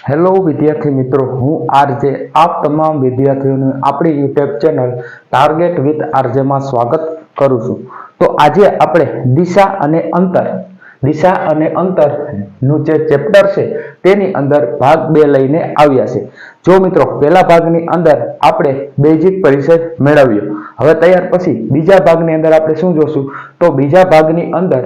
Hello વિદ્યાર્થી મિત્રો, હું આરજે આપ તમામ વિદ્યાર્થીઓનું આપણી યુટ્યુબ ચેનલ ટાર્ગેટ વિથ આરજેમાં સ્વાગત કરું છું। તો આજે આપણે દિશા અને અંતરનું જે ચેપ્ટર છે તેની અંદર ભાગ 2 લઈને આવ્યા છે। જો મિત્રો પહેલા ભાગની અંદર આપણે બેઝિક પરિચય મેળવ્યો, હવે તૈયાર પછી બીજા ભાગની અંદર આપણે શું જોશું તો બીજા ભાગની અંદર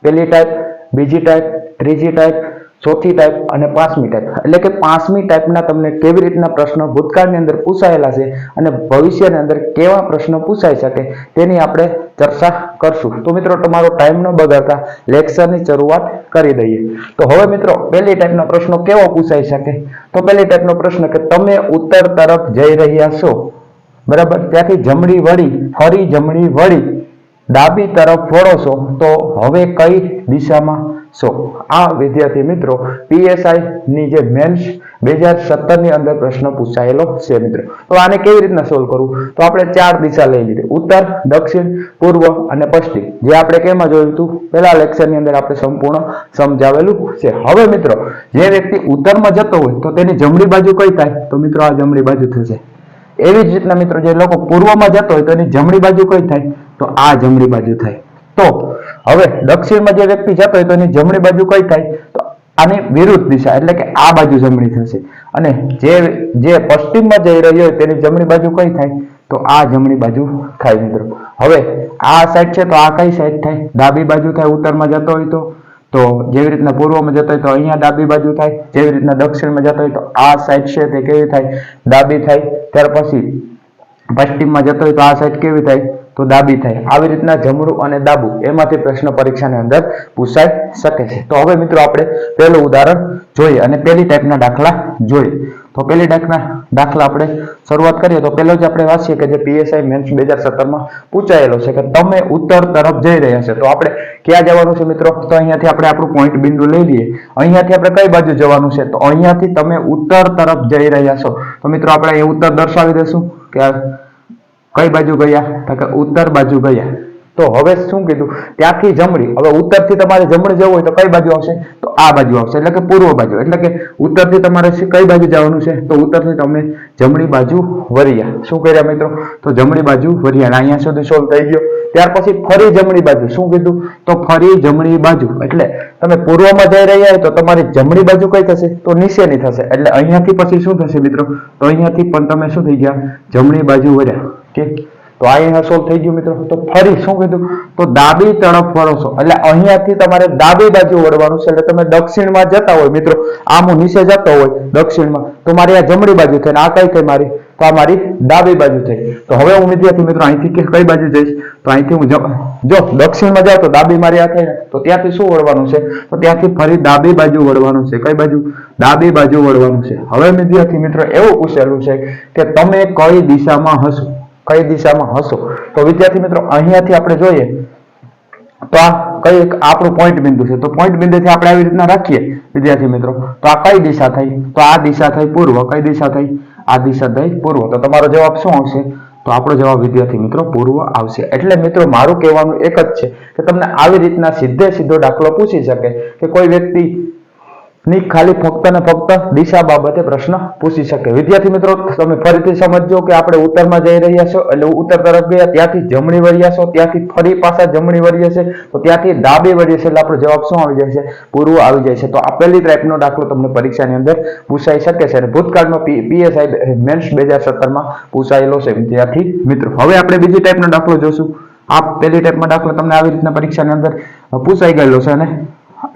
પહેલી ટાઈપ, બીજી ટાઈપ, ત્રીજી ટાઈપ, ચોથી ટાઈપ અને પાંચમી ટાઈપ, એટલે કે પાંચમી ટાઈપના તમને કેવી રીતના પ્રશ્નો ભૂતકાળની અંદર પૂછાયેલા છે અને ભવિષ્યની અંદર કેવા પ્રશ્નો પૂછાઈ શકે તેની આપણે ચર્ચા કરશું। તો મિત્રો તમારો ટાઈમ ન બગાડતા લેક્ચરની શરૂઆત કરી દઈએ। તો હવે મિત્રો પહેલી ટાઈપના પ્રશ્નો કેવો પૂછાઈ શકે, તો પહેલી ટાઈપનો પ્રશ્ન કે તમે ઉત્તર તરફ જઈ રહ્યા છો, બરાબર, ત્યાંથી જમણી વળી ફરી જમણી વળી ડાબી તરફ વળો છો, તો હવે કઈ દિશામાં છો? આ વિદ્યાર્થી મિત્રો પીએસઆઈ ની જે મેન્સ 2017 ની અંદર પ્રશ્ન પૂછાયેલો છે મિત્રો। તો આને કેવી રીતના સોલ્વ કરવું, તો આપણે 4 દિશા લઈ લીધી, ઉત્તર, દક્ષિણ, પૂર્વ અને પશ્ચિમ, જે આપણે કેમાં જોયું હતું પહેલા લેક્ચરની અંદર આપણે સંપૂર્ણ સમજાવેલું છે। હવે મિત્રો જે વ્યક્તિ ઉત્તરમાં જતો હોય તો તેની જમણી બાજુ કઈ થાય, તો મિત્રો આ જમણી બાજુ થશે। એવી જ રીતના મિત્રો જે લોકો પૂર્વમાં જતો હોય તો એની જમણી બાજુ કઈ થાય, તો આ જમણી બાજુ થાય। તો હવે દક્ષિણમાં જે વ્યક્તિ જતો હોય તો એની જમણી બાજુ કઈ થાય, તો આની વિરુદ્ધ દિશા, એટલે કે આ બાજુ જમણી થશે। અને જે પશ્ચિમમાં જઈ રહ્યો હોય તેની જમણી બાજુ કઈ થાય, તો આ જમણી બાજુ થાય મિત્રો। હવે આ સાઈડ છે તો આ કઈ સાઈડ થાય, ડાબી બાજુ થાય ઉત્તરમાં જતો હોય તો જેવી રીતના પૂર્વમાં જતો હોય તો અહીંયા ડાબી બાજુ થાય, જેવી રીતના દક્ષિણમાં જતો હોય તો આ સાઈડ છે તે કેવી થાય, ડાબી થાય। ત્યાર પછી પશ્ચિમમાં જતો હોય તો આ સાઈડ કેવી થાય, તો ડાબી થાય। આવી રીતના જમણું અને ડાબું એમાંથી પ્રશ્ન પરીક્ષાની અંદર પૂછાઈ શકે છે। તો હવે મિત્રો આપણે પહેલું ઉદાહરણ જોઈએ અને પહેલી ટાઈપના દાખલા જોઈએ। તો પહેલી ટાઈપના દાખલા આપણે શરૂઆત કરીએ તો પહેલો જ આપણે વાંચીએ કે જે પીએસઆઈ મેન્સ 2017 માં પૂછાયેલો છે કે તમે ઉત્તર તરફ જઈ રહ્યા છે, તો આપણે ક્યાં જવાનું છે મિત્રો, તો અહીંયાથી આપણે આપણું પોઈન્ટ બિંદુ લઈ લઈએ। અહીંયાથી આપણે કઈ બાજુ જવાનું છે, તો અહીંયાથી તમે ઉત્તર તરફ જઈ રહ્યા છો, તો મિત્રો આપણે અહીં ઉત્તર દર્શાવી દઈશું કે કઈ બાજુ ગયા, તો કે ઉત્તર બાજુ ગયા। તો હવે શું કીધું, ત્યાંથી જમણી, હવે ઉત્તરથી તમારે જમણી જવું હોય તો કઈ બાજુ આવશે, તો આ બાજુ આવશે, એટલે કે પૂર્વ બાજુ। એટલે કે ઉત્તરથી તમારે કઈ બાજુ જવાનું છે, તો ઉત્તરથી તમે જમણી બાજુ વળ્યા। શું કર્યા મિત્રો, તો જમણી બાજુ વળ્યા। અહીંયા સુધી સોલ્વ થઈ ગયો। ત્યાર પછી ફરી જમણી બાજુ, શું કીધું, તો ફરી જમણી બાજુ, એટલે તમે પૂર્વમાં જઈ રહ્યા હોય તો તમારી જમણી બાજુ કઈ થશે, તો નીચેની થશે। એટલે અહીંયાથી પછી શું થશે મિત્રો, તો અહીંયાથી પણ તમે શું થઈ ગયા, જમણી બાજુ વળ્યા। ઠીક, તો અહીંયા સોલ્વ થઈ ગયું મિત્રો। તો ફરી શું કીધું, તો ડાબી તરફ વળો છો, એટલે અહીંયાથી તમારે ડાબી બાજુ વળવાનું છે। એટલે તમે દક્ષિણમાં જતા હોય મિત્રો, આમ હું નીચે જતો હોય દક્ષિણમાં, તો મારી આ જમણી બાજુ થઈ, આ કઈ થઈ મારી, તો આ મારી ડાબી બાજુ થઈ। તો હવે હું વિદ્યાર્થી મિત્રો અહીંથી કઈ બાજુ જઈશ, તો અહીંથી હું જો દક્ષિણમાં જાઉં તો ડાબી મારી આ થઈ ને, તો ત્યાંથી શું વળવાનું છે, તો ત્યાંથી ફરી ડાબી બાજુ વળવાનું છે। કઈ બાજુ, ડાબી બાજુ વળવાનું છે। હવે વિદ્યાર્થી મિત્રો એવું પૂછેલું છે કે તમે કઈ દિશામાં હશો, કઈ દિશામાં હશો, તો વિદ્યાર્થી મિત્રો અહીંયાથી આપણે જોઈએ તો આ કઈ આપણું પોઈન્ટ બિંદુ છે, તો પોઈન્ટ બિંદુથી આપણે આવી રીતના રાખીએ વિદ્યાર્થી મિત્રો, તો આ કઈ દિશા થઈ, તો આ દિશા થઈ પૂર્વ। કઈ દિશા થઈ, આ દિશા થઈ પૂર્વ। તો તમારો જવાબ શું આવશે, તો આપણો જવાબ વિદ્યાર્થી મિત્રો પૂર્વ આવશે। એટલે મિત્રો મારું કહેવાનું એક જ છે કે તમને આવી રીતના સીધો દાખલો પૂછી શકે કે કોઈ વ્યક્તિ ની ખાલી ફક્ત ને ફક્ત દિશા બાબતે પ્રશ્ન પૂછી શકે। વિદ્યાર્થી મિત્રો તમે ફરીથી સમજો કે આપણે ઉત્તરમાં જઈ રહ્યા છો, એટલે ઉત્તર તરફ ગયા, ત્યાંથી જમણી વળ્યા છો, ત્યાંથી ફરી પાછા જમણી વળીએ છે, તો ત્યાંથી ડાબી વળીએ છે, એટલે આપણો જવાબ શું આવી જાય છે, પૂર્વ આવી જાય છે। તો આ પહેલી ટાઈપનો દાખલો તમને પરીક્ષાની અંદર પૂછાઈ શકે છે અને ભૂતકાળમાં પીએસઆઈ મેન્સ 2017 માં પૂછાયેલો છે વિદ્યાર્થી મિત્રો। હવે આપણે બીજી ટાઈપનો દાખલો જોશું। આ પહેલી ટાઈપનો દાખલો તમને આવી રીતના પરીક્ષાની અંદર પૂછાઈ ગયેલો છે અને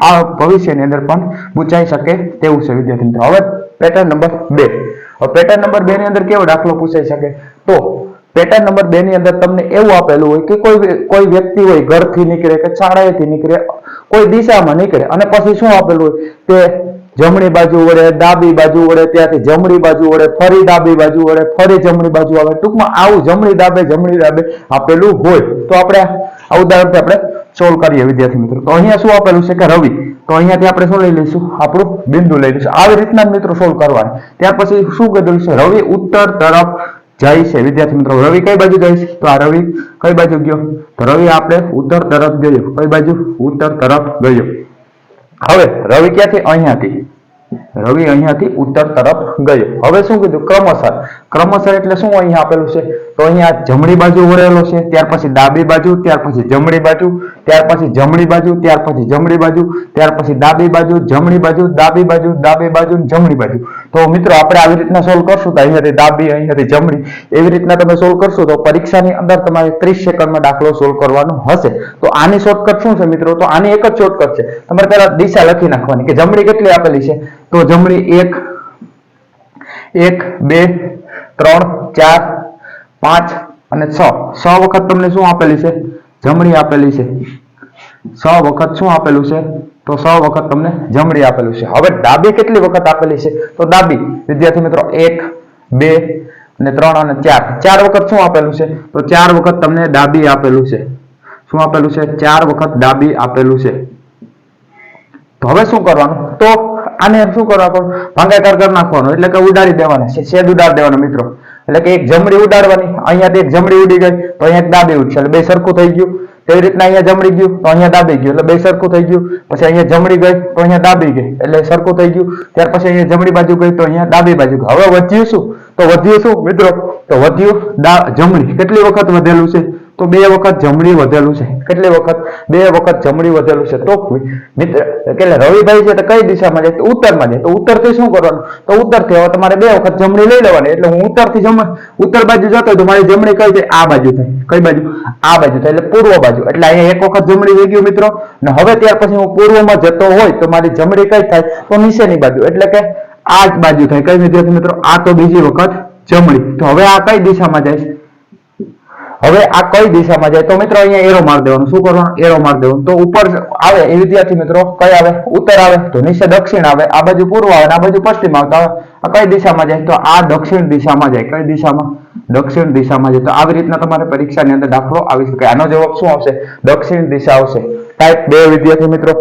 આ ભવિષ્યની અંદર પણ પૂછાઈ શકે તેવું છે વિદ્યાર્થી મિત્રો। હવે પેટર્ન નંબર 2, હવે પેટર્ન નંબર 2 ની અંદર કેવો દાખલો પૂછાઈ શકે, તો પેટર્ન નંબર 2 ની અંદર તમને એવું આપેલું હોય કે કોઈ વ્યક્તિ હોય ઘરથી નીકળે કે શાળાએથી નીકળે, કોઈ દિશામાં નીકળે અને પછી શું આપેલું હોય કે જમણી બાજુ વળે, ડાબી બાજુ વળે, ત્યાંથી જમણી બાજુ વળે, ફરી ડાબી બાજુ વળે, ફરી જમણી બાજુ આવે। ટૂંકમાં આવું જમણી ડાબે આપેલું હોય। તો આપણે આ ઉદાહરણથી આપણે સોલ્વ કરીએ વિદ્યાર્થી મિત્રો। તો અહીંયા શું આપેલું છે કે રવિ, તો અહીંયાથી આપણે શું લઈ લઈશું, આપણું બિંદુ લઈ લઈશું। આવી રીતના મિત્રો સોલ્વ કરવાનું। ત્યાર પછી શું કીધું છે, રવિ ઉત્તર તરફ જાય છે વિદ્યાર્થી મિત્રો। રવિ કઈ બાજુ જાય છે, તો આ રવિ કઈ બાજુ ગયો, તો રવિ આપણે ઉત્તર તરફ ગયો। કઈ બાજુ, ઉત્તર તરફ ગયો। હવે રવિ ક્યાંથી, અહીંયાથી રવિ અહીંયાથી ઉત્તર તરફ ગયો. હવે શું કીધું? ક્રમશઃ એટલે શું અહીંયા આપેલું છે? તો અહીંયા જમણી બાજુ વળેલો છે, ત્યાર પછી ડાબી બાજુ, ત્યાર પછી જમણી બાજુ, ત્યાર પછી જમણી બાજુ, ત્યાર પછી જમણી બાજુ, ત્યાર પછી ડાબી બાજુ, જમણી બાજુ, ડાબી બાજુ, ડાબી બાજુ, જમણી બાજુ. તો મિત્રો આપણે આવી રીતના સોલ્વ કરશું તો અહીંયાથી ડાબી, અહીંયાથી જમણી, એવી રીતના તમે સોલ્વ કરશો તો પરીક્ષાની અંદર તમારે 30 સેકન્ડમાં દાખલો સોલ્વ કરવાનો હશે. તો આની શોર્ટકટ શું છે મિત્રો? તો આની એક જ શોર્ટકટ છે. તમારે પહેલા દિશા લખી નાખવાની કે જમણી કેટલી આપેલી છે. તો જમણી 1 2 3 4 5 અને 6 વખત તમને શું આપેલી છે? જમણી આપેલી છે. 6 વખત શું આપેલું છે? તો 6 વખત તમને જમણી આપેલું છે. હવે ડાબી કેટલી વખત આપેલી છે? તો ડાબી વિદ્યાર્થી મિત્રો 1 2 અને 3 અને 4 વખત શું આપેલું છે? તો 4 વખત તમને ડાબી આપેલું છે. શું આપેલું છે? 4 વખત ડાબી આપેલું છે. તો હવે શું કરવાનું? તો આને શું કરવાનું? ભાગાકાર કરી નાખવાનો, એટલે કે ઉડાડી દેવાના છે, છેદ ઉડાડી દેવાનો મિત્રો. એટલે કે એક જમણી ઉડાડવાની, અહીંયાથી એક જમણી ઉડી ગઈ તો અહીંયા ડાબી ઉડશે, એટલે બે સરખું થઈ ગયું. તેવી રીતના અહીંયા જમણી ગયું તો અહીંયા ડાબી ગયું, એટલે બે સરખું થઈ ગયું. પછી અહીંયા જમણી ગઈ તો અહીંયા ડાબી ગઈ, એટલે સરખું થઈ ગયું. ત્યાર પછી અહીંયા જમણી બાજુ ગઈ તો અહીંયા ડાબી બાજુ ગઈ. હવે વધ્યું શું? તો વધ્યું શું મિત્રો? તો વધ્યું જમણી. કેટલી વખત વધેલું છે? તો 2 વખત જમણી વધેલું છે. કેટલી વખત? 2 વખત જમણી વધેલું છે. તો મિત્ર એટલે રવિભાઈ છે તો કઈ દિશામાં જાય? તો ઉત્તરમાં જાય. તો ઉત્તરથી શું કરવાનું? તો ઉત્તરથી હવે તમારે 2 વખત જમણી લઈ લેવાની. એટલે હું ઉત્તરથી ઉત્તર બાજુ જતો હોય તો મારી જમણી કઈ જાય? આ બાજુ થાય. કઈ બાજુ? આ બાજુ થાય, એટલે પૂર્વ બાજુ. એટલે અહીંયા 1 વખત જમણી થઈ ગયું મિત્રો. અને હવે ત્યાર પછી હું પૂર્વમાં જતો હોય તો મારી જમણી કઈ થાય? તો નીચેની બાજુ, એટલે કે આ જ બાજુ થાય. કઈ વિદ્યાર્થી મિત્રો? આ તો બીજી વખત જમણી. તો હવે આ કઈ દિશામાં જાય? હવે આ કઈ દિશામાં જાય? તો મિત્રો અહીંયા એરો માર દેવાનું. શું કરવાનું? એરો માર દેવાનું. તો ઉપર આવે એ વિદ્યાર્થી મિત્રો કઈ આવે? ઉત્તર આવે. તો નીચે દક્ષિણ આવે, આ બાજુ પૂર્વ આવે, આ બાજુ પશ્ચિમ આવતા આવે. આ કઈ દિશામાં જાય? તો આ દક્ષિણ દિશામાં જાય. કઈ દિશામાં? દક્ષિણ દિશામાં જાય. તો આવી રીતના તમારે પરીક્ષાની અંદર દાખલો આવી શકે. આનો જવાબ શું આવશે? દક્ષિણ દિશા આવશે. ટાઈપ 2 વિદ્યાર્થી મિત્રો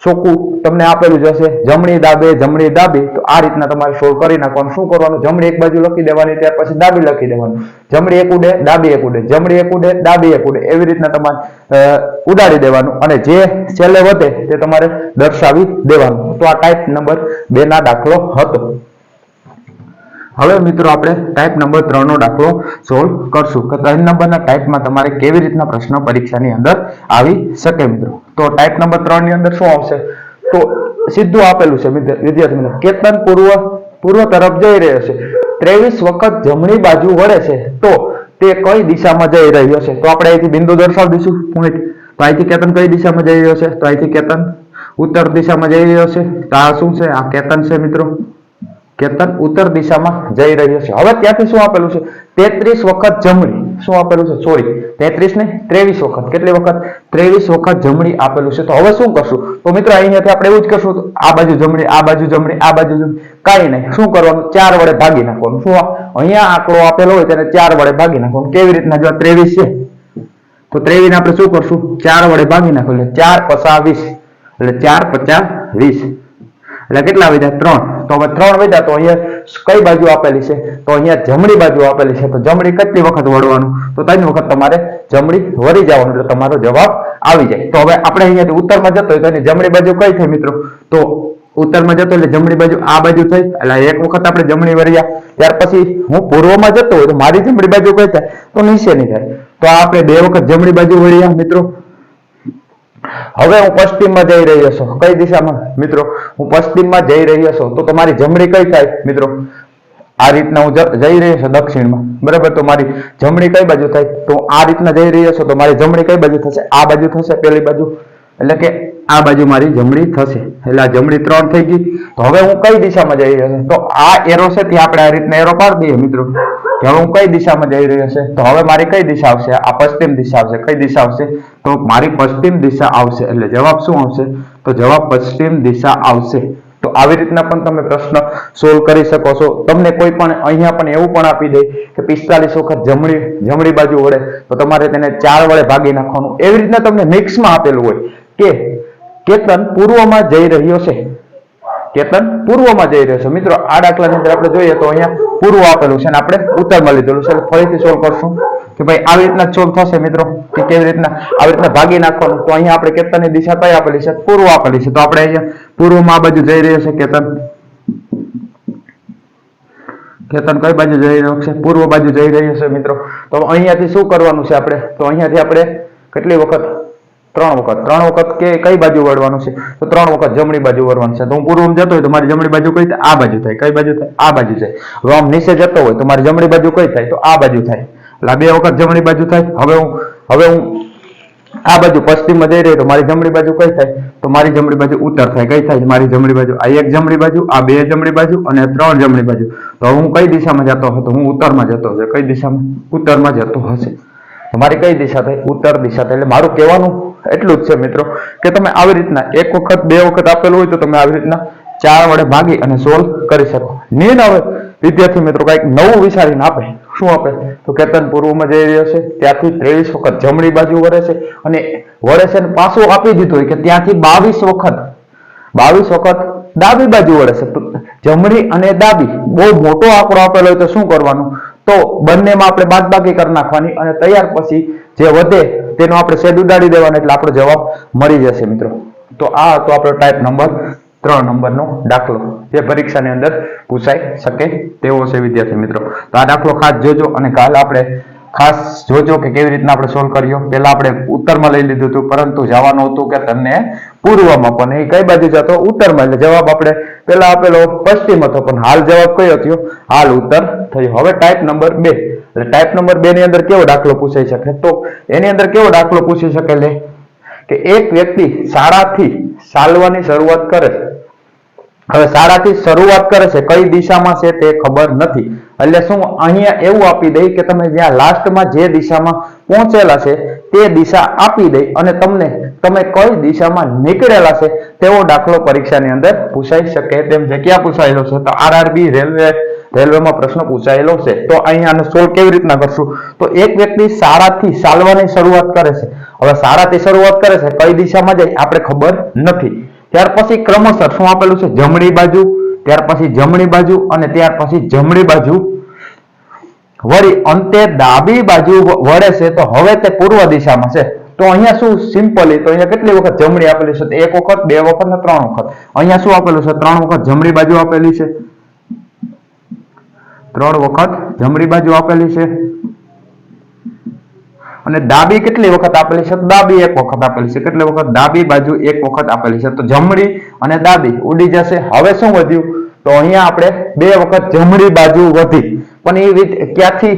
ચોખ્ખું તમને આપેલું જ હશે. જમણી ડાબે. તો આ રીતના તમારે સોલ્વ કરી નાખવાનું. શું કરવાનું? જમણી એક બાજુ લખી દેવાની, ત્યાર પછી ડાબી લખી દેવાનું. જમણી એક ઉડે, ડાબી એક ઉડે, જમણી એક ઉડે, ડાબી એક ઉડે, એવી રીતના તમારે ઉડાડી દેવાનું. અને જે છેલ્લે વધે તે તમારે દર્શાવી દેવાનું. તો આ ટાઈપ નંબર 2 ના દાખલો હતો. હવે મિત્રો આપણે ટાઈપ નંબર 3 નો દાખલો સોલ્વ કરશું કે 3 નંબરના ટાઈપમાં તમારે કેવી રીતના પ્રશ્ન પરીક્ષાની અંદર આવી શકે મિત્રો. તો ટાઈપ નંબર 3 ની અંદર શું આવશે? તો સીધું આપેલું છે વિદ્યાર્થી મિત્રો, કેતન પૂર્વ તરફ જઈ રહ્યો છે, 23 વખત જમણી બાજુ વળે છે, તો તે કઈ દિશામાં જઈ રહ્યો છે? તો આપણે અહીંથી બિંદુ દર્શાવી દઈશું પોઈન્ટ. તો અહીંથી કેતન કઈ દિશામાં જઈ રહ્યો છે? તો અહીંથી કેતન ઉત્તર દિશામાં જઈ રહ્યો છે. તો આ શું છે? આ કેતન છે મિત્રો. કેતન ઉત્તર દિશામાં જઈ રહ્યો છે. હવે ત્યાંથી શું આપેલું છે? 33 વખત જમણી. શું આપેલું છે? સોરી, 33 ને 23 વખત. કેટલી વખત? 23 વખત જમણી આપેલું છે. તો હવે શું કરશું? તો મિત્રો અહીંયાથી આપણે એવું જ કરશું. આ બાજુ જમણી, આ બાજુ જમણી, આ બાજુ જમણી, કાંઈ નહીં. શું કરવાનું? 4 વડે ભાગી નાખવાનું. શું અહીંયા આંકડો આપેલો હોય તેને 4 વડે ભાગી નાખવાનું. કેવી રીતના? જો 23 છે તો 23 ને આપણે શું કરશું? 4 વડે ભાગી નાખવું. એટલે 4 × 20, એટલે 4 × 20, એટલે કેટલા વધ્યા? 3. તો હવે 3 વધ્યા. તો અહીંયા કઈ બાજુ આપેલી છે? તો અહીંયા જમણી બાજુ આપેલી છે. તો જમણી કેટલી વખત વળવાનું? તો 3 વખત તમારે જમણી વળી જવાનું, એટલે તમારો જવાબ આવી જાય. તો હવે આપણે અહીંયાથી ઉત્તરમાં જતો હોય તો એની જમણી બાજુ કઈ થઈ મિત્રો? તો ઉત્તરમાં જતો એટલે જમણી બાજુ આ બાજુ થઈ, એટલે 1 વખત આપણે જમણી વળ્યા. ત્યાર પછી હું પૂર્વમાં જતો હોય તો મારી જમણી બાજુ કઈ થાય? તો નીચેની થાય. તો આપણે 2 વખત જમણી બાજુ વળ્યા મિત્રો. હવે હું પશ્ચિમમાં જઈ રહ્યો છું. કઈ દિશામાં મિત્રો? હું પશ્ચિમમાં જઈ રહ્યો છું. તો તમારી જમણી કઈ થાય મિત્રો? આ રીતના હું જઈ રહ્યો છું દક્ષિણમાં, બરાબર. તો મારી જમણી કઈ બાજુ થાય? તો આ રીતના જઈ રહ્યો છું તો મારી જમણી કઈ બાજુ થશે? આ બાજુ થશે, પેલી બાજુ, એટલે કે આ બાજુ મારી જમણી થશે. એટલે આ જમણી 3 થઈ ગઈ. તો હવે હું કઈ દિશામાં જઈ રહ્યો છું? તો આ એરો છે ત્યાં આપણે આ રીતના એરો પાડી દઈએ મિત્રો. કે હવે હું કઈ દિશામાં જઈ રહ્યો છે? તો હવે મારી કઈ દિશા આવશે? આ પશ્ચિમ દિશા આવશે. કઈ દિશા આવશે? તો મારી પશ્ચિમ દિશા આવશે. એટલે જવાબ શું આવશે? તો જવાબ પશ્ચિમ દિશા આવશે. તો આવી રીતના પણ તમે પ્રશ્ન સોલ્વ કરી શકો છો. તમને કોઈ પણ અહીંયા પણ એવું પણ આપી દે કે 45 વખત જમણી બાજુ વળે તો તમારે તેને 4 વડે ભાગી નાખવાનું. એવી રીતના તમને મિક્સમાં આપેલું હોય કે કેતન પૂર્વમાં જઈ રહ્યો છે. કેતન પૂર્વમાં જઈ રહ્યો છે મિત્રો. આ દાખલાની અંદર આપણે જોઈએ તો અહીંયા પૂર્વ આપેલું છે અને આપણે ઉત્તરમાં લીધેલું છે. ફરીથી સોલ્વ કરશું કે ભાઈ આવી રીતના સોલ્વ થશે મિત્રો, કે કેવી રીતના આવી રીતના ભાગી નાખવાનું. તો અહીંયા આપણે કેતનની દિશા કઈ આપેલી છે? પૂર્વ આપેલી છે. તો આપણે અહીંયા પૂર્વમાં આ બાજુ જઈ રહ્યો છે કેતન. કેતન કઈ બાજુ જઈ રહ્યો છે? પૂર્વ બાજુ જઈ રહ્યો છે મિત્રો. તો અહીંયાથી શું કરવાનું છે આપણે? તો અહીંયાથી આપણે કેટલી વખત? 3 વખત. 3 વખત કે કઈ બાજુ વળવાનું છે? તો 3 વખત જમણી બાજુ વળવાનું છે. તો હું પૂર્વમાં જતો હોય તો મારી જમણી બાજુ કઈ થાય? આ બાજુ થાય. કઈ બાજુ થાય? આ બાજુ થાય. હવે આમ નીચે જતો હોય તો મારી જમણી બાજુ કઈ થાય? તો આ બાજુ થાય. એટલે 2 વખત જમણી બાજુ થાય. હવે હું આ બાજુ પશ્ચિમમાં જઈ રહ્યો તો મારી જમણી બાજુ કઈ થાય? તો મારી જમણી બાજુ ઉત્તર થાય. કઈ થાય? મારી જમણી બાજુ આ 1 જમણી બાજુ, આ 2 જમણી બાજુ અને 3 જમણી બાજુ. તો હું કઈ દિશામાં જતો હતો? હું ઉત્તરમાં જતો હશે. કઈ દિશામાં? ઉત્તરમાં જતો હશે. મારી કઈ દિશા થાય? ઉત્તર દિશા થાય. એટલે મારું કહેવાનું એટલું જ છે મિત્રો કે તમે આવી રીતના 1 વખત 2 વખત આપેલું હોય તો તમે આવી રીતના 4 વડે ભાગી અને સોલ્વ કરી શકો. નીન હવે વિદ્યાર્થી મિત્રો કઈક નવું વિચારીને આપે. શું આપે? તો કેતન પૂર્વમાં જઈ રહ્યો છે, ત્યાંથી 23 વખત જમણી બાજુ વળે છે અને વળે છે અને પાછું આપી દીધું હોય કે ત્યાંથી 22 વખત ડાબી બાજુ વળે છે. જમણી અને ડાબી બહુ મોટો આંકડો આપેલો હોય તો શું કરવાનું? તો બંનેમાં આપણે બાદબાકી કરી નાખવાની અને તૈયાર પછી જે વધે તેનો આપણે છેદ ઉડાડી દેવાનો એટલે આપણો જવાબ મળી જશે મિત્રો. તો આ હતો આપણો ટાઈપ નંબર 3 નંબરનો દાખલો જે પરીક્ષાની અંદર પૂછાઈ શકે તેવો છે વિદ્યાર્થી મિત્રો. તો આ દાખલો ખાસ જોજો અને કાલ આપણે ખાસ જોજો કે કેવી રીતના આપણે સોલ્વ કર્યો. પહેલા આપણે ઉત્તરમાં લઈ લીધું હતું પરંતુ જવાનું હતું કે તમને પૂર્વમાં, પણ એ કઈ બાજુ જતો? ઉત્તરમાં. એટલે જવાબ આપણે પહેલા આપેલો પશ્ચિમ હતો પણ હાલ જવાબ કયો થયો? હાલ ઉત્તર થયો. હવે ટાઈપ નંબર 2. એટલે ટાઈપ નંબર 2 ની અંદર કેવો દાખલો પૂછાઈ શકે? તો એની અંદર કેવો દાખલો પૂછી શકે લે કે એક વ્યક્તિ શાળાથી ચાલવાની શરૂઆત કરે છે. હવે શાળાથી શરૂઆત કરે છે, કઈ દિશામાં છે તે ખબર નથી. એટલે શું અહીંયા એવું આપી દઈ કે તમે જ્યાં લાસ્ટમાં જે દિશામાં પહોંચેલા છે તે દિશા આપી દઈ અને તમે કઈ દિશામાં નીકળેલા છે તેવો દાખલો પરીક્ષાની અંદર પૂછાઈ શકે તેમ છે. ક્યાં પૂછાયેલો છે? તો આરઆરબી રેલવેમાં પ્રશ્ન પૂછાયેલો છે. તો અહીંયા સોલ્વ કેવી રીતના કરશું? તો એક વ્યક્તિ શાળાથી ચાલવાની શરૂઆત કરે છે. હવે શાળાથી શરૂઆત કરે છે, કઈ દિશામાં જાય આપણે ખબર નથી. ત્યાર પછી ક્રમશઃ શું આપેલું છે? જમણી બાજુ, ત્યાર પછી જમણી બાજુ અને ત્યાર પછી જમણી બાજુ વળી અંતે ડાબી બાજુ વળે છે. તો હવે તે પૂર્વ દિશામાં છે. તો અહીંયા શું સિમ્પલી તો અહીંયા કેટલી વખત જમણી આપેલી છે? 1 વખત, 2 વખત ને 3 વખત. અહીંયા શું આપેલું છે? 3 વખત જમણી બાજુ આપેલી છે. 3 વખત જમણી બાજુ આપેલી છે અને ડાબી કેટલી વખત આપેલી છે? ડાબી 1 વખત આપેલી છે. કેટલી વખત? ડાબી બાજુ 1 વખત આપેલી છે. તો જમણી અને ડાબી ઉડી જશે. હવે શું વધ્યું? તો અહીંયા આપણે 2 વખત જમણી બાજુ વધી, પણ એ રીત ક્યાંથી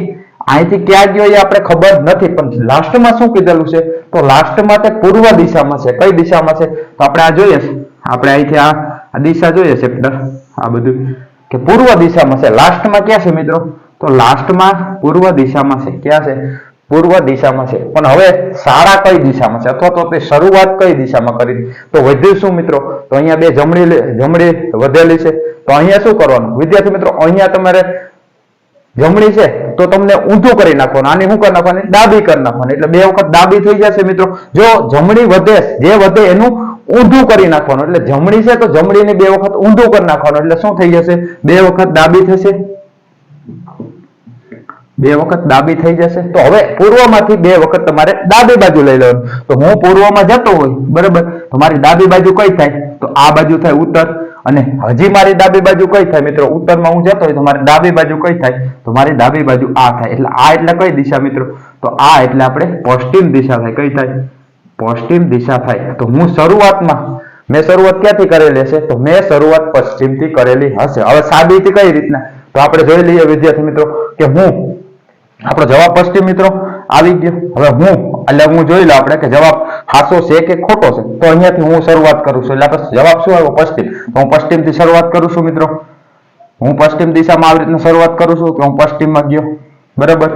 અહીંથી ક્યાં ગયો એ આપણે ખબર નથી. પણ લાસ્ટમાં શું કીધેલું છે? તો લાસ્ટમાં તે પૂર્વ દિશામાં છે. કઈ દિશામાં છે? તો આપણે આ જોઈએ છે. આપણે અહીંથી આ દિશા જોઈએ છે આ બધું કે પૂર્વ દિશામાં છે. લાસ્ટમાં ક્યાં છે મિત્રો? તો લાસ્ટમાં પૂર્વ દિશામાં છે. ક્યાં છે? પૂર્વ દિશામાં છે. પણ હવે શાળા કઈ દિશામાં છે અથવા તો તે શરૂઆત કઈ દિશામાં કરી? તો વધ્યું શું મિત્રો? તો અહીંયા 2 જમણી વધેલી છે. તો અહીંયા શું કરવાનું વિદ્યાર્થી મિત્રો? અહીંયા તમારે જમણી છે તો તમને ઊંધું કરી નાખવાનું. આની શું કરી નાખવાની? ડાબી કરી નાખવાની. એટલે 2 વખત ડાબી થઈ જશે મિત્રો. જો જમણી વધે, જે વધે એનું ઊંધું કરી નાખવાનું. એટલે જમણી છે તો જમણીને 2 વખત ઊંધું કરી નાખવાનું. એટલે શું થઈ જશે? 2 વખત ડાબી થશે. 2 વખત ડાબી થઈ જશે. તો હવે પૂર્વમાંથી 2 વખત તમારે ડાબી બાજુ લઈ લેવાનું. તો હું પૂર્વમાં જતો હોય બરાબર, તો મારી ડાબી બાજુ કઈ થાય? તો આ બાજુ થાય ઉત્તર. અને હજી મારી ડાબી બાજુ કઈ થાય મિત્રો? ઉત્તરમાં હું જતો હોય તો મારી ડાબી બાજુ કઈ થાય? તો મારી ડાબી બાજુ આ થાય. એટલે આ એટલે કઈ દિશા મિત્રો? તો આ એટલે આપણે પશ્ચિમ દિશા થાય. કઈ થાય? પશ્ચિમ દિશા થાય. તો હું મેં શરૂઆત ક્યાંથી કરેલી હશે? તો મેં શરૂઆત પશ્ચિમથી કરેલી હશે. હવે સાબિતી કઈ રીતના? તો આપણે જોઈ લઈએ વિદ્યાર્થી મિત્રો કે આપણો જવાબ પશ્ચિમ મિત્રો આવી ગયો. હવે હું જોઈ લઉં આપણે કે જવાબ સાચો છે કે ખોટો છે. તો અહીંયાથી હું શરૂઆત કરું છું. એટલે જવાબ શું આવ્યો? પશ્ચિમ. તો હું પશ્ચિમથી શરૂઆત કરું છું મિત્રો. હું પશ્ચિમ દિશામાં આવી રીતના શરૂઆત કરું છું કે હું પશ્ચિમમાં ગયો બરાબર.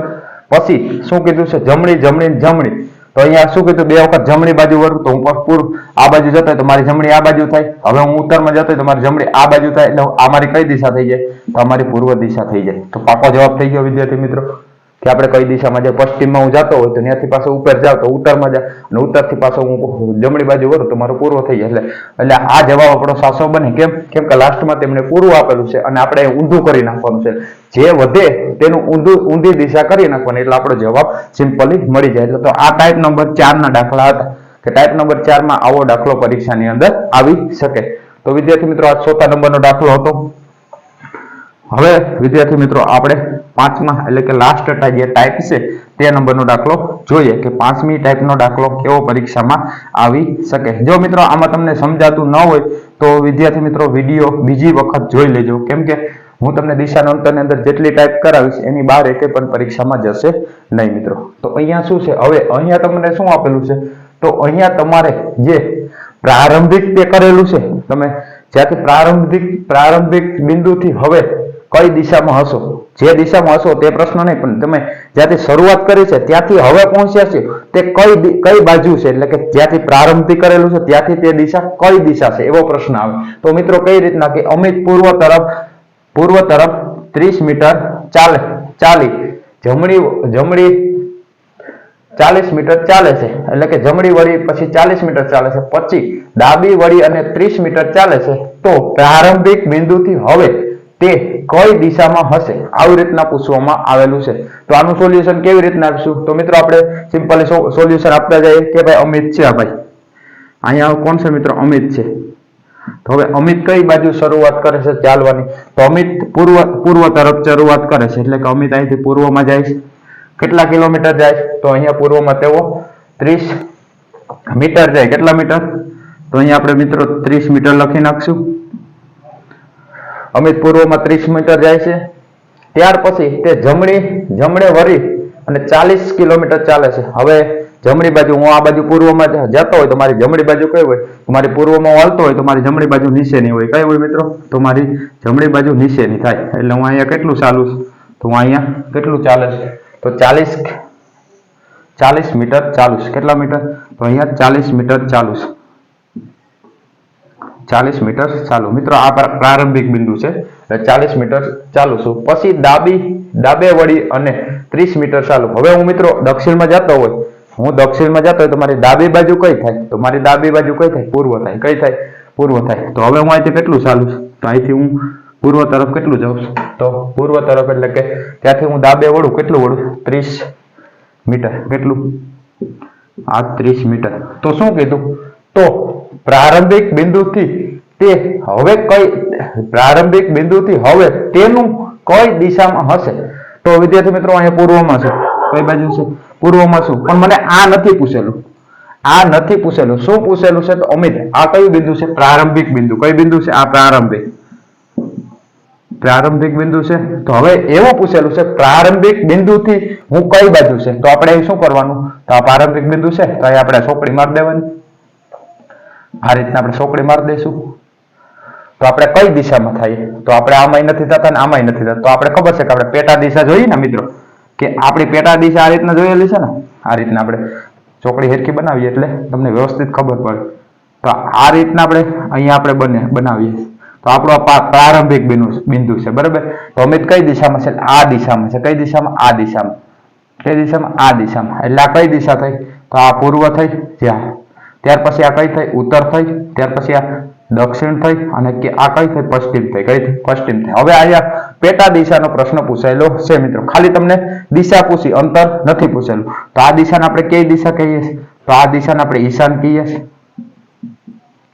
પછી શું કીધું છે? જમણી. તો અહીંયા શું કીધું? 2 વખત જમણી બાજુ વળું તો હું આ બાજુ જતો હોય તો મારી જમણી આ બાજુ થાય. હવે હું ઉત્તરમાં જતો હોય તો મારી જમણી આ બાજુ થાય. એટલે આ મારી કઈ દિશા થઈ જાય? તો અમારી પૂર્વ દિશા થઈ જાય. તો પાકો જવાબ થઈ ગયો વિદ્યાર્થી મિત્રો કે આપણે કઈ દિશામાં જાય. પશ્ચિમમાં હું જતો હોય તો ત્યાંથી પાછો ઉપર જાવ તો ઉત્તરમાં જાય અને ઉત્તરથી પાછો હું જમણી બાજુ વળું તો મારો પૂર્વ થઈ જાય. એટલે આ જવાબ આપણો સાચો બને. કેમ કે લાસ્ટમાં તેમણે પૂર્વ આપેલું છે અને આપણે ઊંધું કરી નાખવાનું છે. જે વધે તેનું ઊંધી દિશા કરી નાખવાની એટલે આપણો જવાબ સિમ્પલી મળી જાય. એટલે તો આ ટાઈપ નંબર 4 ના દાખલા હતા કે ટાઈપ નંબર 4 માં આવો દાખલો પરીક્ષાની અંદર આવી શકે. તો વિદ્યાર્થી મિત્રો આ 4થા નંબરનો દાખલો હતો. હવે વિદ્યાર્થી મિત્રો આપણે પાંચમા એટલે કે લાસ્ટ જે ટાઈપ છે તે નંબરનો દાખલો જોઈએ કે પાંચમી ટાઈપનો દાખલો કેવો પરીક્ષામાં આવી શકે. જો મિત્રો આમાં તમને સમજાતું ન હોય તો વિદ્યાર્થી મિત્રો વિડીયો બીજી વખત જોઈ લેજો, કેમ કે હું તમને દિશાનાંતરની અંદર જેટલી ટાઈપ કરાવીશ એની બહાર એકે પણ પરીક્ષામાં જશે નહીં મિત્રો. તો અહીંયા શું છે, હવે અહીંયા તમને શું આપેલું છે, તો અહીંયા તમારે જે પ્રારંભિક તે કરેલું છે, તમે જ્યાંથી પ્રારંભિક બિંદુથી હવે કઈ દિશામાં હશો, જે દિશામાં હશો તે પ્રશ્ન નહીં, પણ તમે જ્યાંથી શરૂઆત કરી છે ત્યાંથી હવે પહોંચ્યા છે તે કઈ બાજુ છે, એટલે કે જ્યાંથી પ્રારંભથી કરેલું છે ત્યાંથી તે દિશા કઈ દિશા છે એવો પ્રશ્ન આવે. તો મિત્રો કઈ રીતના કે અમિત પૂર્વ તરફ 30 મીટર ચાલી જમણી 40 મીટર ચાલે છે, એટલે કે જમણી વળી પછી 40 મીટર ચાલે છે, પછી ડાબી વળી અને 30 મીટર ચાલે છે, તો પ્રારંભિક બિંદુથી હવે તે કઈ દિશામાં હશે, આવી રીતના પૂછવામાં આવેલું છે. તો આનું સોલ્યુશન કેવી રીતના આપશું, તો મિત્રો આપણે સિમ્પલી સોલ્યુશન આપતા જઈએ કે ભાઈ અમિત છે, આ ભાઈ અહીંયા કોણ છે મિત્રો, અમિત છે. તો હવે અમિત કઈ બાજુ શરૂઆત કરે છે ચાલવાની, તો અમિત પૂર્વ તરફ શરૂઆત કરે છે, એટલે કે અમિત અહીંથી પૂર્વમાં જાય છે. કેટલા કિલોમીટર જાય, તો અહીંયા પૂર્વમાં તેઓ 30 મીટર જાય. કેટલા મીટર, તો અહીંયા આપણે મિત્રો 30 મીટર લખી નાખશું. અમિત પૂર્વમાં 30 મીટર જાય છે. ત્યાર પછી તે જમણે વળી અને 40 કિલોમીટર ચાલે છે. હવે જમણી બાજુ હું આ બાજુ પૂર્વમાં જતો હોય તો મારી જમણી બાજુ કઈ હોય, તો મારી પૂર્વમાં હાલતો હોય તો મારી જમણી બાજુ નીચેની હોય. કઈ હોય મિત્રો, તો મારી જમણી બાજુ નીચેની થાય. એટલે હું અહીંયા કેટલું ચાલુ છું, તો હું અહીંયા કેટલું ચાલે છે, તો 40 મીટર ચાલુ છે. કેટલા મીટર, તો અહીંયા 40 મીટર ચાલુ છે. 40 મીટર ચાલુ મિત્રો, આ પ્રારંભિક બિંદુ છે, એટલે 40 મીટર ચાલુ છું. પછી ડાબે વળી અને 30 મીટર ચાલુ. હવે હું મિત્રો દક્ષિણમાં જતો હોય, તો મારી ડાબી બાજુ કઈ થાય, તો મારી ડાબી બાજુ કઈ થાય, પૂર્વ થાય. કઈ થાય, પૂર્વ થાય. તો હવે હું અહીંથી કેટલું ચાલુ છું, તો અહીંથી હું પૂર્વ તરફ કેટલું જાઉં છું, તો પૂર્વ તરફ એટલે કે ત્યાંથી હું ડાબે વળું, કેટલું વળું, 30 મીટર. કેટલું, આ 30 મીટર. તો શું કીધું, તો પ્રારંભિક બિંદુથી હવે તેનું કઈ દિશામાં હશે, તો વિદ્યાર્થી મિત્રો અહીંયા પૂર્વમાં છે. કઈ બાજુ છે, પૂર્વમાં છું. પણ મને આ નથી પૂછેલું, શું પૂછેલું છે, તો અમિત આ કયું બિંદુ છે, પ્રારંભિક બિંદુ. કઈ બિંદુ છે, આ પ્રારંભિક બિંદુ છે. તો હવે એવું પૂછેલું છે પ્રારંભિક બિંદુથી હું કઈ બાજુ છે, તો આપણે શું કરવાનું, તો આ પ્રારંભિક બિંદુ છે તો અહીં આપણે ચોકડી મારી દેવાની. આ રીતના આપણે ચોકડી મારી દઈશું. તો આપણે કઈ દિશામાં થઈએ, તો આપણે આમાંય નથી થતા ને આમાંય નથી થતા. તો આપણે ખબર છે કે આપણે પેટા દિશા જોઈએ ને મિત્રો, કે આપણી પેટા દિશા આ રીતના જોયેલી છે ને, આ રીતના આપણે ચોકડી હેરખી બનાવીએ એટલે તમને વ્યવસ્થિત ખબર પડે. તો આ રીતના આપણે અહીંયા આપણે બનાવીએ તો આપણો પ્રારંભિક બિંદુ છે, બરાબર. તો અમિત કઈ દિશામાં છે, આ દિશામાં છે. કઈ દિશામાં, આ દિશામાં. કઈ દિશામાં, આ દિશામાં. એટલે આ કઈ દિશા થઈ, તો આ પૂર્વ થઈ, જ્યાં ત્યાર પછી આ કઈ થઈ, ઉત્તર થઈ, ત્યાર પછી આ દક્ષિણ થઈ, અને આ કઈ થઈ, પશ્ચિમ થઈ. કઈ થઈ, પશ્ચિમ થઈ. હવે અહીંયા પેટા દિશાનો પ્રશ્ન પૂછાયેલો છે મિત્રો, ખાલી તમને દિશા પૂછી, અંતર નથી પૂછેલું. તો આ દિશાને આપણે કઈ દિશા કહીએ છીએ, તો આ દિશાને આપણે ઈશાન કહીએ છીએ,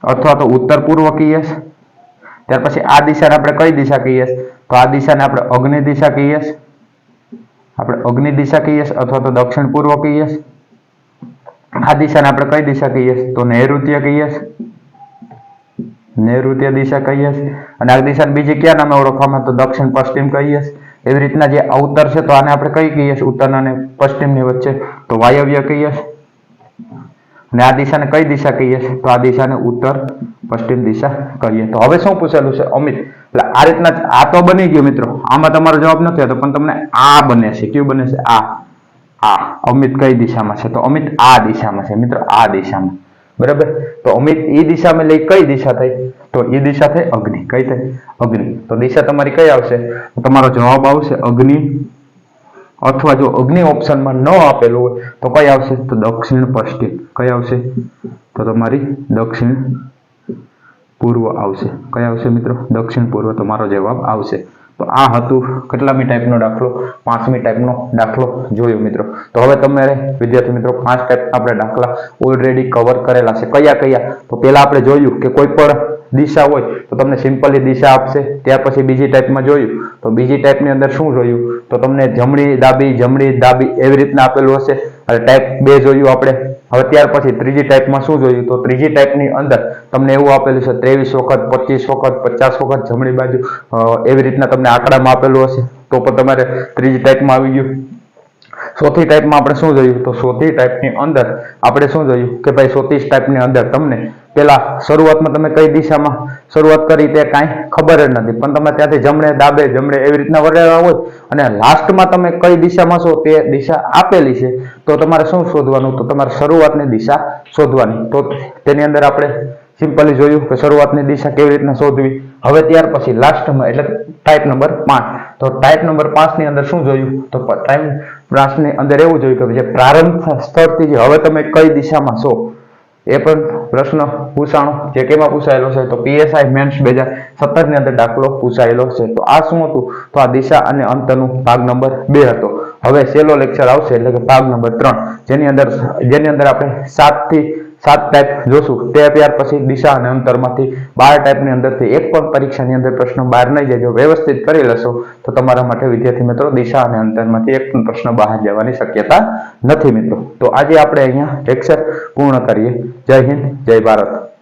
અથવા તો ઉત્તર પૂર્વ કહીએ છીએ. ત્યાર પછી આ દિશાને આપણે કઈ દિશા કહીએ છીએ, તો આ દિશાને આપણે અગ્નિ દિશા કહીએ છીએ. અથવા તો દક્ષિણ પૂર્વ કહીએ છીએ. આ દિશાને આપણે કઈ દિશા કહીએ છીએ, તો નૈઋત્ય કહીએ છીએ. નૈઋત્ય દિશા કહીએ છીએ. અને આ દિશાને બીજી ક્યાં નામે ઓળખવામાં, તો દક્ષિણ પશ્ચિમ કહીએ છીએ. એવી રીતના જે ઉત્તર છે તો આને આપણે કઈ કહીએ છીએ, ઉત્તર અને પશ્ચિમની વચ્ચે, તો વાયવ્ય કહીએ છીએ. અને આ દિશાને કઈ દિશા કહીએ છીએ, તો આ દિશાને ઉત્તર પશ્ચિમ દિશા કહીએ. તો હવે શું પૂછેલું છે, અમિત. એટલે આ રીતના આ તો બની ગયું મિત્રો, આમાં તમારો જવાબ નથી આવતો, પણ તમને આ બને છે. કયું બને છે, આ અમિત કઈ દિશામાં છે, તો અમિત આ દિશામાં છે મિત્રો, આ દિશામાં, બરાબર. તો અમિત એ દિશામાં લઈ કઈ દિશા થઈ, તો એ દિશા થઈ અગ્નિ. કઈ થઈ, અગ્નિ. તો દિશા તમારી કઈ આવશે, તમારો જવાબ આવશે અગ્નિ, અથવા જો અગ્નિ ઓપ્શનમાં ન આપેલું હોય તો કઈ આવશે, તો દક્ષિણ પશ્ચિમ. કઈ આવશે, તો તમારી દક્ષિણ પૂર્વ આવશે. કઈ આવશે મિત્રો, દક્ષિણ પૂર્વ તમારો જવાબ આવશે. તો આ હતું કેટલામી ટાઈપનો દાખલો, પાંચમી ટાઈપનો દાખલો જોયો મિત્રો. તો હવે તમારે વિદ્યાર્થી મિત્રો 5 ટાઈપ આપણે દાખલા ઓલરેડી કવર કરેલા છે. કયા, તો પહેલા આપણે જોયું કે કોઈ પણ દિશા હોય તો તમને સિમ્પલી દિશા આપશે. ત્યાર પછી બીજી ટાઈપમાં જોયું તો બીજી ટાઈપની અંદર શું જોયું તો તમને જમણી ડાબી એવી રીતના આપેલું હશે. અને ટાઈપ 2 જોયું આપણે. હવે ત્યાર પછી ત્રીજી ટાઈપમાં શું જોયું તો ત્રીજી ટાઈપની અંદર તમને એવું આપેલું છે 23 વખત 25 વખત 50 વખત જમણી બાજુ એવી રીતના તમને આંકડામાં આપેલું હશે. તો પણ તમારે ત્રીજી ટાઈપમાં આવી ગયું. ચોથી ટાઈપમાં આપણે શું જોયું તો ચોથી ટાઈપની અંદર આપણે શું જોયું કે ભાઈ ચોથી ટાઈપની અંદર તમને પેલા શરૂઆતમાં તમે કઈ દિશામાં શરૂઆત કરી તે કાંઈ ખબર જ નથી, પણ તમે ત્યાંથી જમણે એવી રીતના વળેલા હોય અને લાસ્ટમાં તમે કઈ દિશામાં છો તે દિશા આપેલી છે તો તમારે શું શોધવાનું તો તમારે શરૂઆતની દિશા શોધવાની. તો તેની અંદર આપણે સિમ્પલી જોયું કે શરૂઆતની દિશા કેવી રીતના શોધવી. હવે ત્યાર પછી લાસ્ટમાં એટલે ટાઈપ નંબર 5. તો ટાઈપ નંબર 5 ની અંદર શું જોયું તો ટાઈપ 5 ની અંદર એવું જોયું કે જે પ્રારંભ સ્થળથી હવે તમે કઈ દિશામાં છો એ પણ પ્રશ્ન પૂછાણો, જે કેમાં પૂછાયેલો છે તો PSI મેન્સ 2017 ની અંદર દાખલો પૂછાયેલો છે. તો આ શું હતું તો આ દિશા અને અંતરનું ભાગ નંબર 2 હતો. હવે છેલ્લો લેક્ચર આવશે એટલે કે ભાગ નંબર 3 જેની અંદર આપણે 7 થી 7 ટાઈપ જોશું. તે ત્યાર પછી દિશા અને અંતરમાંથી 12 ટાઈપની અંદરથી એક પણ પરીક્ષાની અંદર પ્રશ્ન બહાર નહીં જાય. જો વ્યવસ્થિત કરી લેશો તો તમારા માટે વિદ્યાર્થી મિત્રો દિશા અને અંતરમાંથી એક પણ પ્રશ્ન બહાર જવાની શક્યતા નથી મિત્રો. તો આજે આપણે અહીંયા લેક્ચર પૂર્ણ કરીએ. જય હિન્દ, જય ભારત.